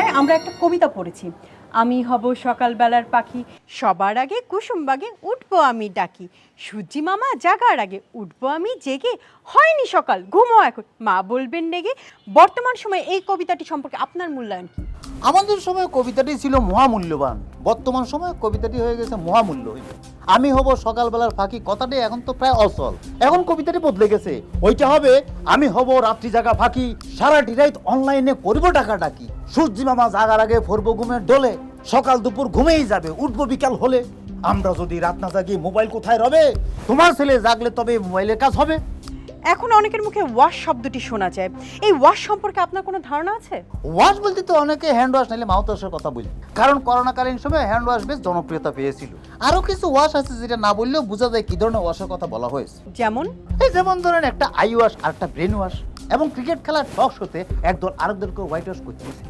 পরীক্ষায় আমরা একটা কবিতা পড়েছি, আমি হব সকালবেলার পাখি, সবার আগে কুসুমবাগে উঠবো আমি ডাকি, সূর্যি মামা জাগার আগে উঠবো আমি জেগে, হয়নি সকাল ঘুমো এখন মা বলবেন নেগে। বর্তমান সময়ে এই কবিতাটি সম্পর্কে আপনার মূল্যায়ন কি? আমাদের সময় কবিতাটি ছিল মহামূল্যবান, বর্তমান সময়ে কবিতাটি হয়ে গেছে মহামূল্যহীন। আমি হব সকালবেলার ফাঁকি কথাটি এখন তো প্রায় অচল। এখন কবিতাটি বদলে গেছে, ওইটা হবে আমি হব রাত্রি জাগা ফাঁকি, সারাটি রাত অনলাইনে করব টাকা ডাকি, সূর্যি মামা জাগার আগে ফরবো ঘুমের ডোলে, সকাল দুপুর ঘুমেই যাবে উঠবো বিকাল হলে। আমরা যদি রাত না জাগি মোবাইল কোথায় রবে, তোমার ছেলে জাগলে তবে মোবাইলের কাজ হবে। এখন অনেকের মুখে ওয়াশ শব্দটি শোনা যায়, এই ওয়াশ সম্পর্কে আপনার কোনো ধারণা আছে? ওয়াশ বলতে তো অনেকে হ্যান্ড ওয়াশ নাইলে মাউথ ওয়াশের কথা বলি, কারণ করোনাকালীন সময় হ্যান্ড ওয়াশ বেশ জনপ্রিয়তা পেয়েছিল। আরো কিছু ওয়াশ আছে যেটা না বললেও বোঝা যায় কি ধরনের ওয়াশের কথা বলা হয়েছে। যেমন যেমন ধরেন একটা আই ওয়াশ আর একটা ব্রেন ওয়াশ, এবং ক্রিকেট খেলার টক শোতে একদল আরেক দলকে হোয়াইট ওয়াশ করতেছে।